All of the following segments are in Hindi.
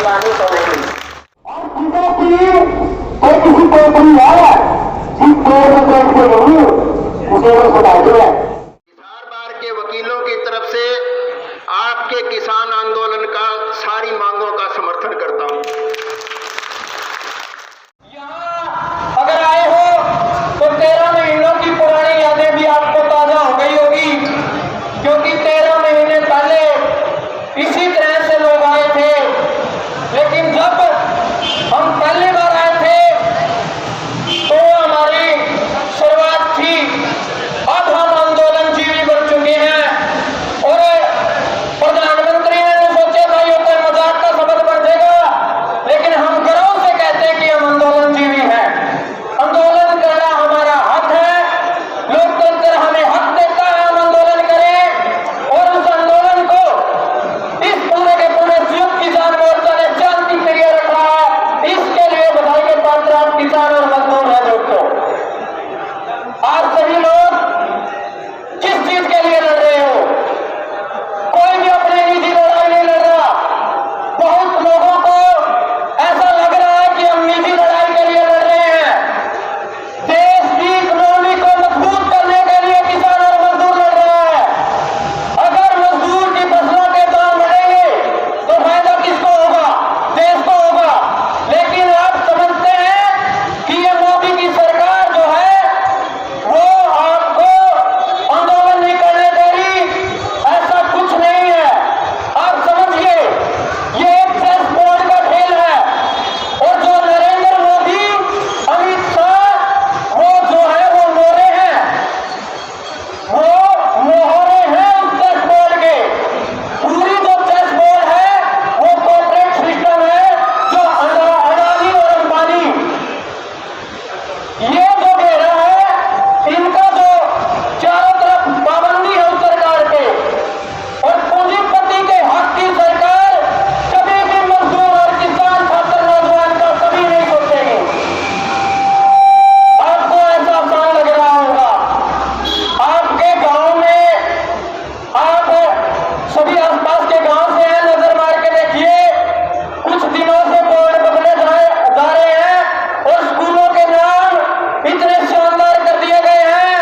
बेईमानी तो नहीं। किसी को कोई है जिस पेड़ में पेड़ से नहीं उसे वो सुधार है। बार के वकीलों की तरफ से आपके किसान आंदोलन का सारी मांगों का समर्थन करता हूं। यहाँ अगर आए हो तो 13 महीनों की पुरानी यादें भी आपको ताजा हो गई होगी, क्योंकि 13 महीने पहले इसी तरह से लोग आए थे। लेकिन जब हम पहली बार आए थे तो हमारी शुरुआत थी, अब हम आंदोलन जीवी बन चुके हैं। और प्रधानमंत्री ने तो सोचा था ये कोई मजाक का सबक बन जाएगा, लेकिन हम गर्व से कहते हैं कि हम आंदोलन जीवी हैं। आंदोलन करना हमारा हक है, लोकतंत्र हमें हक देता है हम आंदोलन करें। और उस आंदोलन को इस पूरे के पूरे संयुक्त किसान मोर्चा ने शांति प्रिय रखा है। इसके लिए बधाई के पात्र आप किसान और मजदूर हैं दोस्तों। आज सभी लोग किस चीज के लिए लड़ रहे हो? कोई भी अपनी निजी लड़ाई नहीं लड़ रहा। बहुत लोगों को ऐसा लग रहा है कि हम निजी लड़ाई के लिए लड़ रहे हैं। देश की इकोनॉमी को मजबूत करने के लिए किसान और मजदूर लड़ रहा है। अगर मजदूर की फसलों के दाम बढ़ेंगे तो फायदा किसको होगा? देश को होगा। लेकिन आप समझते हैं कि ये मोदी की सरकार जो है वो आपको आंदोलन नहीं करने दे रही। ऐसा कुछ नहीं है। आप समझिए ये एक चेस बोर्ड का खेल है। और जो नरेंद्र मोदी, अमित शाह वो जो है वो मोहरे हैं, वो मोहरे हैं उस चेस बोर्ड के। पूरी जो चेस बोर्ड है वो कॉर्पोरेट सिस्टम है, जो अडानी और अंबानी ये जो घेरा है, इनका जो चारों तरफ पाबंदी है उस सरकार पे। और पूंजीपति के हक की सरकार कभी भी मजदूर और किसान, छात्र, नौजवान का कभी नहीं सोचेगी। आपको ऐसा आसान लग रहा होगा। आपके गांव में, आप सभी आसपास के गांव से हैं, नजर मार के देखिए, कुछ दिनों से बोर्ड बदले जा रहे हैं और स्कूलों के नाम इतने शानदार कर दिए गए हैं,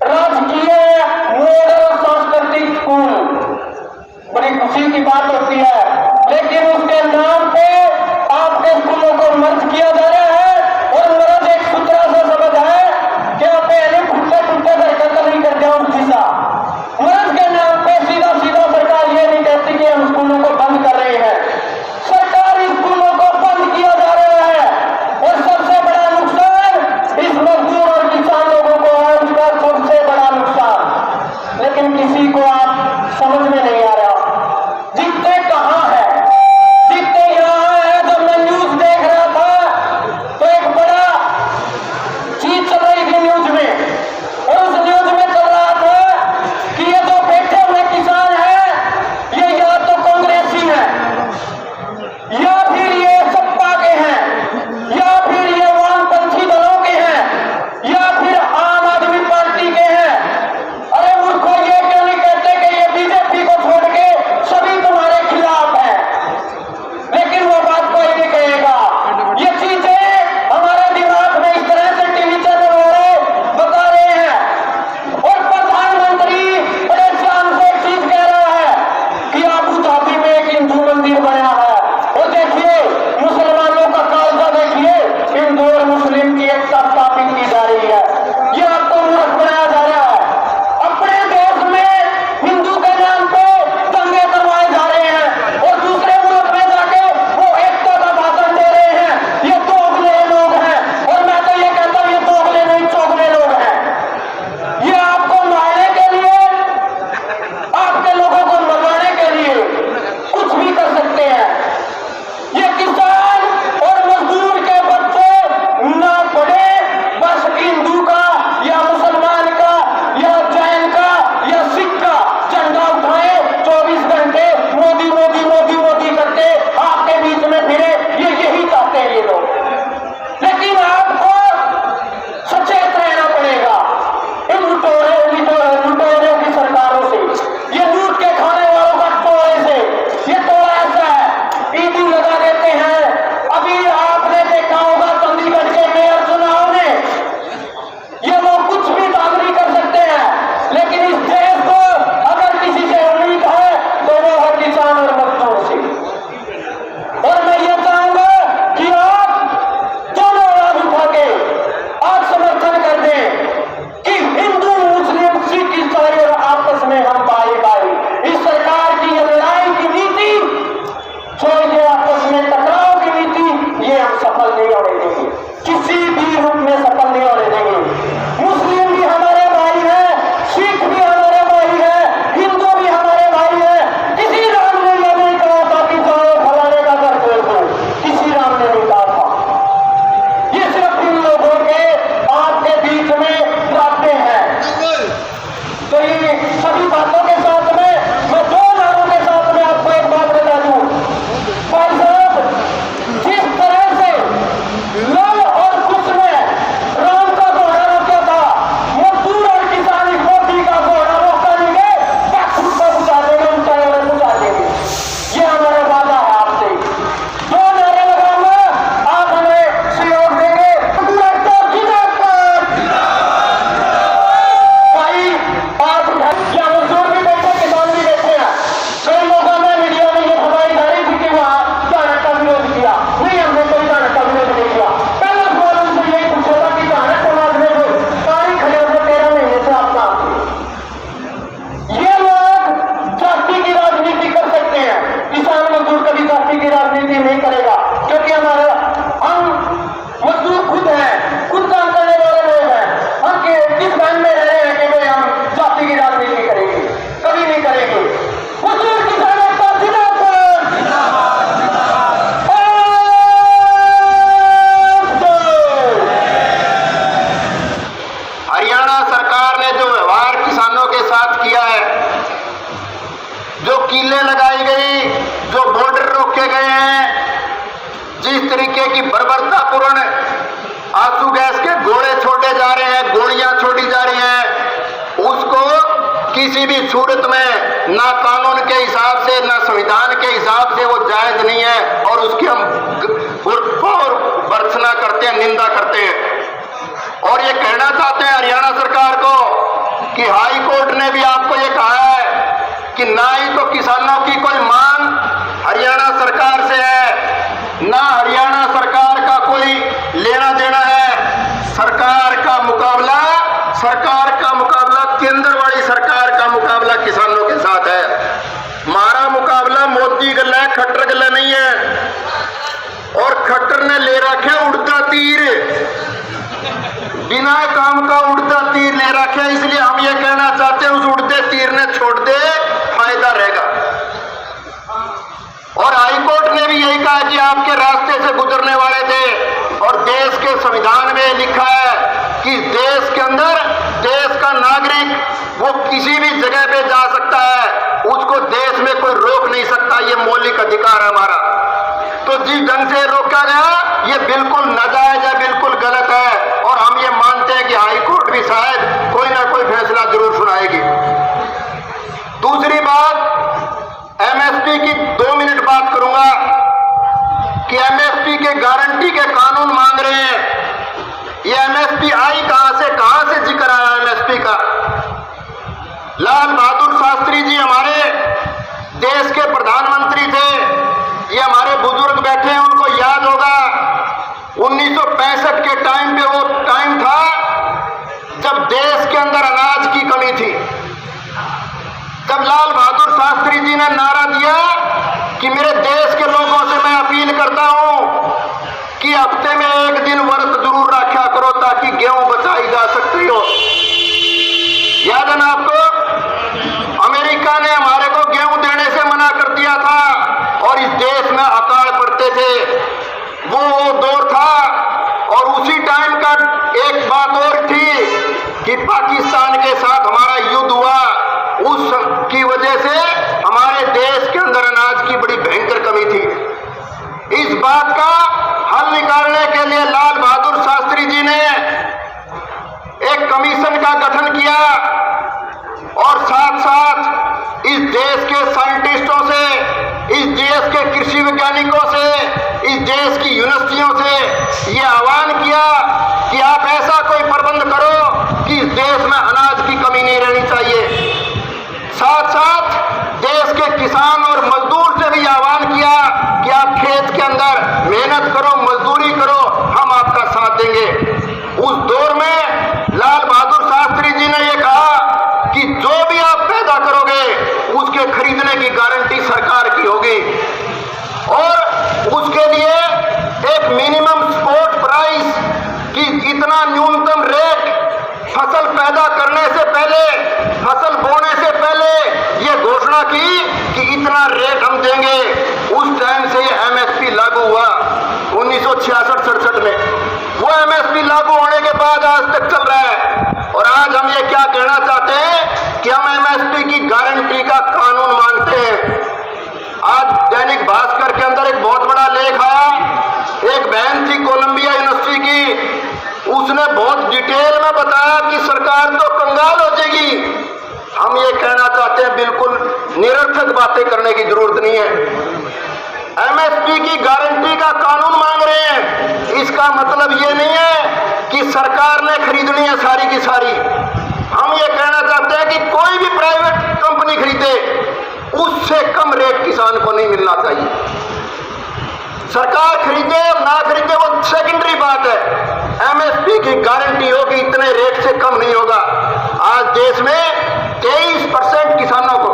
राजकीय मॉडल सांस्कृतिक स्कूल। बड़ी खुशी की बात होती है, लेकिन उसके नाम पे आपके स्कूलों को मर्ज किया जा रहा है। और मर्ज एक सूत्रा सा शब्द है कि आप फुटे फुटे घर कतल नहीं कर जाओ सीधा। मर्ज के नाम पे सीधा सीधा सरकार ये नहीं कहती कि हम स्कूलों को बंद कर रहे हैं। सरकारी स्कूलों को बंद किया जा रहा है। और सबसे बड़ा नुकसान इस मजदूर और किसान लोगों को है, उसका सबसे बड़ा नुकसान। लेकिन किसी को आप समझ में नहीं आ रहा। जितने कहा कीलें लगाई गई, जो बॉर्डर रोके गए हैं, जिस तरीके की बर्बरतापूर्ण आंसू गैस के गोले छोड़े जा रहे हैं, गोलियां छोड़ी जा रही हैं, उसको किसी भी सूरत में ना कानून के हिसाब से ना संविधान के हिसाब से वो जायज नहीं है और उसकी हम भर्त्सना करते हैं, निंदा करते हैं। और ये कहना चाहते हैं हरियाणा सरकार को कि हाई कोर्ट ने भी आपको ये कहा है कि ना ही तो किसानों की कोई मांग हरियाणा सरकार से है, ना हरियाणा सरकार का कोई लेना देना है। सरकार का मुकाबला केंद्र वाली सरकार का मुकाबला किसानों के साथ है। हमारा मुकाबला मोदी गला है, खट्टर गला नहीं है। और खट्टर ने ले रखे उड़ता तीर, बिना काम का उड़ता तीर ले रखे, इसलिए हम ये कहना चाहते हैं उस उड़ते तीर ने छोड़ दे, फायदा रहेगा। और हाईकोर्ट ने भी यही कहा कि आपके रास्ते से गुजरने वाले थे और देश के संविधान में लिखा है कि देश के अंदर देश का नागरिक वो किसी भी जगह पे जा सकता है, उसको देश में कोई रोक नहीं सकता, ये मौलिक अधिकार है हमारा। तो जिस ढंग से रोका गया ये बिल्कुल नाजायज है, बिल्कुल गलत है और हम ये मानते हैं कि हाईकोर्ट भी शायद कोई ना कोई फैसला जरूर सुनाएगी। दूसरी बात, एमएसपी की 2 मिनट बात करूंगा कि एमएसपी के गारंटी के कानून मांग रहे हैं। ये एमएसपी आई कहां से जिक्र आया एमएसपी का? लाल बहादुर शास्त्री जी हमारे देश के प्रधानमंत्री थे, ये हमारे बुजुर्ग बैठे हैं, उनको याद होगा 1965 के टाइम पे वो टाइम था जब देश के अंदर अनाज की कमी थी। तब लाल बहादुर शास्त्री जी ने नारा दिया कि मेरे देश के लोगों से मैं अपील करता हूं कि हफ्ते में 1 दिन व्रत जरूर रखा करो ताकि गेहूं बचाई जा सकती हो। याद है ना आपको? अमेरिका ने हमारे को गेहूं देने से मना कर दिया था और इस देश में अकाल पड़ते थे, वो दौर था। और उसी टाइम का एक बात और थी कि पाकिस्तान के साथ हमारा युद्ध हुआ, उस की वजह से हमारे देश के अंदर अनाज की बड़ी भयंकर कमी थी। इस बात का हल निकालने के लिए लाल बहादुर शास्त्री जी ने एक कमीशन का गठन किया और साथ साथ इस देश के साइंटिस्टों से, इस देश के कृषि वैज्ञानिकों से, इस देश की यूनिवर्सिटियों से यह आह्वान किया कि आप ऐसा कोई प्रबंध करो कि इस देश में अनाज की कमी नहीं रहनी चाहिए। साथ साथ देश के किसान और मजदूर से भी आह्वान किया कि आप खेत के अंदर मेहनत करो, मजदूरी करो, हम आपका साथ देंगे। उस दौर में लाल बहादुर शास्त्री जी ने यह कहा कि जो भी आप पैदा करोगे उसके खरीदने की गारंटी सरकार की होगी और उसके लिए एक मिनिमम सपोर्ट प्राइस की इतना न्यूनतम रेट फसल पैदा करने से पहले, फसल बोने से पहले ये घोषणा की कि इतना रेट हम देंगे। उस टाइम से ये एमएसपी लागू हुआ 1966-67 में। वो एमएसपी लागू होने के बाद आज तक चल रहा है और आज हम ये क्या कहना चाहते हैं कि हम एमएसपी की गारंटी का कानून मांगते हैं। आज दैनिक भास्कर के अंदर एक बहुत बड़ा लेख आया, एक बहन थी कोलंबिया यूनिवर्सिटी की, उसने बहुत डिटेल में बताया कि सरकार तो कंगाल हो जाएगी। हम ये कहना चाहते हैं बिल्कुल निरर्थक बातें करने की जरूरत नहीं है। एमएसपी की गारंटी का कानून मांग रहे हैं, इसका मतलब ये नहीं है कि सरकार ने खरीदनी है सारी की सारी। हम ये कहना चाहते हैं कि कोई भी प्राइवेट कंपनी खरीदे उससे कम रेट किसान को नहीं मिलना चाहिए। सरकार खरीदे ना खरीदे वो सेकेंडरी बात है, एमएसपी की गारंटी हो कि इतने रेट से कम नहीं होगा। आज देश में 23% किसानों को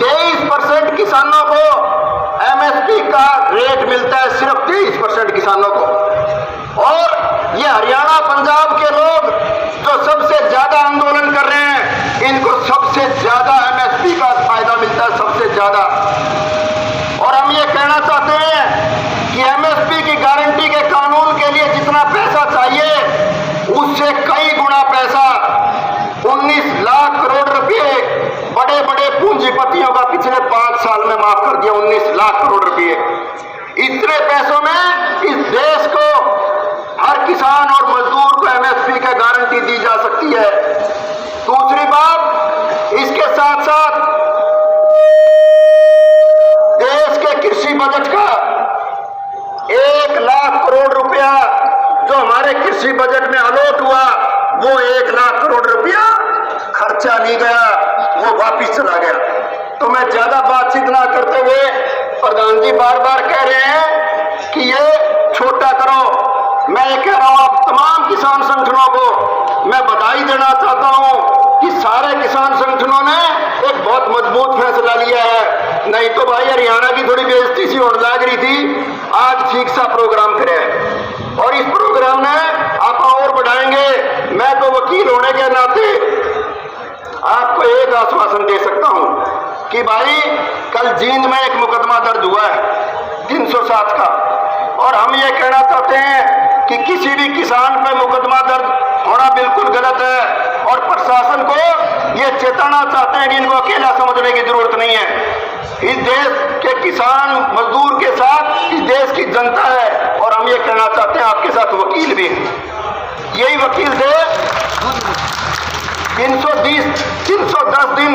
23% किसानों को एमएसपी का रेट मिलता है, सिर्फ 23% किसानों को। और ये हरियाणा पंजाब के लोग जो सबसे ज्यादा आंदोलन कर रहे हैं, इनको सबसे ज्यादा एमएसपी का फायदा मिलता है, सबसे ज्यादा। और हम ये कहना चाहते हैं कि एमएसपी की गारंटी के कानून के लिए जितना पैसा चाहिए उससे कई गुना पैसा लाख करोड़ रुपए बड़े बड़े पूंजीपतियों का पिछले 5 साल में माफ कर दिया, 19 लाख करोड़ रुपए। इतने पैसों में इस देश को हर किसान और मजदूर को एमएसपी का गारंटी दी जा सकती है। दूसरी बात, इसके साथ साथ देश के कृषि बजट का 1 लाख करोड़ रुपया जो हमारे कृषि बजट में अलॉट हुआ, वो 1 लाख करोड़ रुपया खर्चा नहीं गया, वो वापिस चला गया। तो मैं ज्यादा बातचीत ना करते हुए, प्रधान जी बार बार कह रहे हैं कि ये छोटा करो। मैं ये कह रहा हूं आप तमाम किसान संगठनों को मैं बधाई देना चाहता हूं कि सारे किसान संगठनों ने एक बहुत मजबूत फैसला लिया है। नहीं तो भाई हरियाणा की थोड़ी बेइज्जती सी होने लग रही थी, आज ठीक सा प्रोग्राम करे और इस प्रोग्राम में आप और बढ़ाएंगे। मैं तो वकील होने के नाते आपको एक आश्वासन दे सकता हूं कि भाई कल जींद में एक मुकदमा दर्ज हुआ है 307 का, और हम ये कहना चाहते हैं कि किसी भी किसान पे मुकदमा दर्ज होना बिल्कुल गलत है, और प्रशासन को ये चेताना चाहते हैं कि इनको अकेला समझने की जरूरत नहीं है। इस देश के किसान मजदूर के साथ इस देश की जनता है, और हम ये कहना चाहते हैं आपके साथ वकील भी हैं। यही वकील थे 310 दिन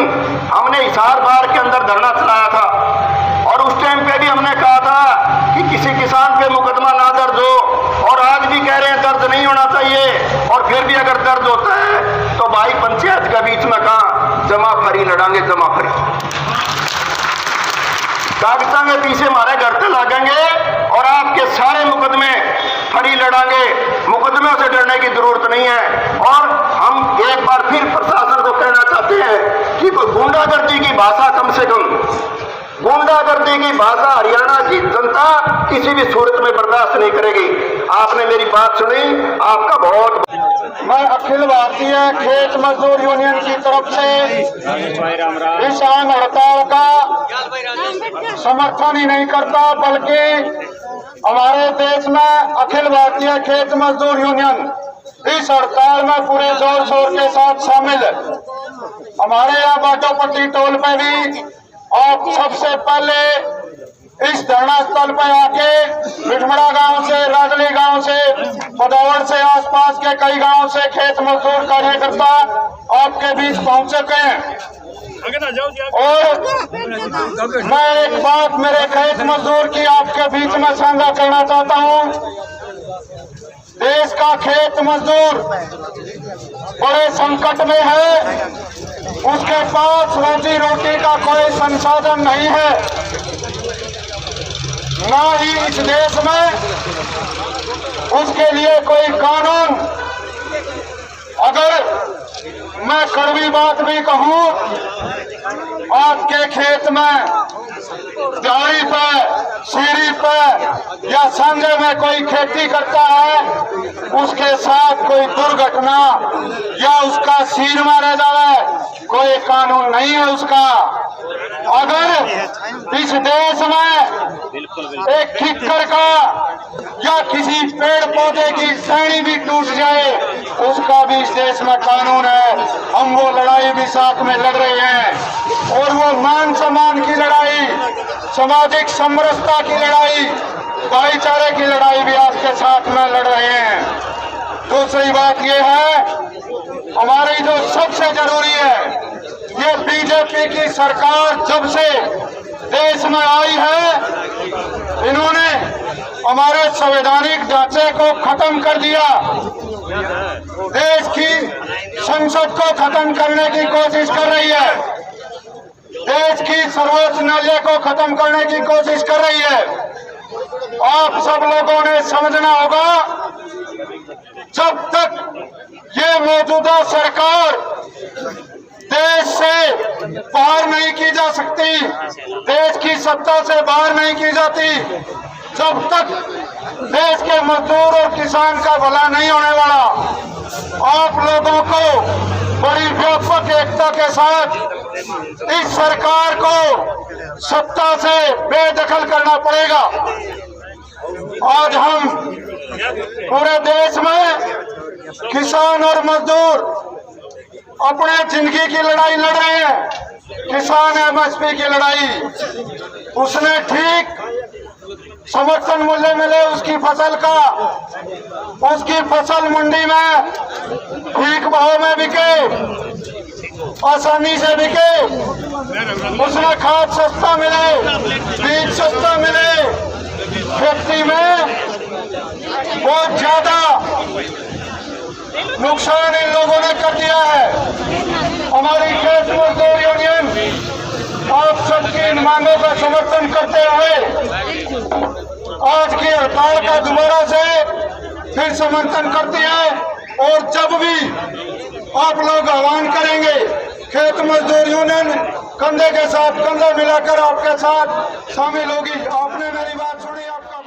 हमने हिसार बार के अंदर धरना चलाया था, और उस टाइम पे भी हमने कहा था कि किसी किसान पे मुकदमा ना दर्ज हो, और आज भी कह रहे हैं दर्ज नहीं होना चाहिए, और फिर भी अगर दर्ज होता है तो भाई पंचायत के बीच में कहा जमा फरी लड़ांगे, जमा फरी कागजा के पीछे हमारे घर से लागेंगे और आपके सारे मुकदमे फरी लड़ांगे। मुकदमे से डरने की जरूरत नहीं है। और हम एक बार फिर प्रशासन को कहना चाहते हैं कि गुंडागर्दी की भाषा, कम से कम गुंडागर्दी की भाषा हरियाणा की जनता किसी भी सूरत में बर्दाश्त नहीं करेगी। आपने मेरी बात सुनी, आपका बहुत। मैं अखिल भारतीय खेत मजदूर यूनियन की तरफ से किसान हड़ताल का समर्थन ही नहीं करता, बल्कि हमारे देश में अखिल भारतीय खेत मजदूर यूनियन इस हड़ताल में पूरे जोर शोर के साथ शामिल है। हमारे यहाँ बाटोपट्टी टोल पे भी आप सबसे पहले इस धरना स्थल पर आके मिठमड़ा गांव से, राजली गांव से, पदौड़ से, आसपास के कई गांव से खेत मजदूर कार्यकर्ता आपके बीच पहुंच चुके हैं। और मैं एक बात मेरे खेत मजदूर की आपके बीच में साझा करना चाहता हूं। देश का खेत मजदूर बड़े संकट में है, उसके पास रोजी रोटी का कोई संसाधन नहीं है, ना ही इस देश में उसके लिए कोई कानून। अगर मैं कड़वी बात भी कहूं, आपके खेत में दिहाड़ी पे, सीरी पे या संजय में कोई खेती करता है, उसके साथ कोई दुर्घटना या उसका सिर मारा जाए, कोई कानून नहीं है उसका। अगर इस देश में एक किक्कर का या किसी पेड़ पौधे की टहनी भी टूट जाए, उसका भी इस देश में कानून है। हम वो लड़ाई भी साथ में लड़ रहे हैं, और वो मान सम्मान की लड़ाई, सामाजिक समरसता की लड़ाई, भाईचारे की लड़ाई भी आपके साथ में लड़ रहे हैं। दूसरी बात ये है, हमारी जो सबसे जरूरी है, ये बीजेपी की सरकार जब से देश में आई है, इन्होंने हमारे संवैधानिक ढांचे को खत्म कर दिया, देश की संसद को खत्म करने की कोशिश कर रही है, देश की सर्वोच्च न्यायालय को खत्म करने की कोशिश कर रही है। आप सब लोगों ने समझना होगा, जब तक ये मौजूदा सरकार देश से बाहर नहीं की जा सकती, देश की सत्ता से बाहर नहीं की जाती, जब तक देश के मजदूर और किसान का भला नहीं होने वाला। आप लोगों को बड़ी व्यापक एकता के साथ इस सरकार को सत्ता से बेदखल करना पड़ेगा। आज हम पूरे देश में किसान और मजदूर अपने जिंदगी की लड़ाई लड़ रहे हैं, किसान एमएसपी की लड़ाई। उसने ठीक समर्थन मूल्य मिले उसकी फसल का, उसकी फसल मंडी में ठीक भाव में बिके, आसानी से बिके, उसमें खाद सस्ता मिले, बीज सस्ता मिले, खेती में बहुत ज्यादा नुकसान इन लोगों ने कर दिया है। हमारी खेत मजदूर यूनियन आप सबकी इन मांगों का समर्थन करते हुए आज की हड़ताल का दोबारा से फिर समर्थन करती है। और जब भी आप लोग आह्वान करेंगे, खेत मजदूर यूनियन कंधे के साथ कंधा मिलाकर आपके साथ शामिल होगी। आपने मेरी बात सुनी, आपका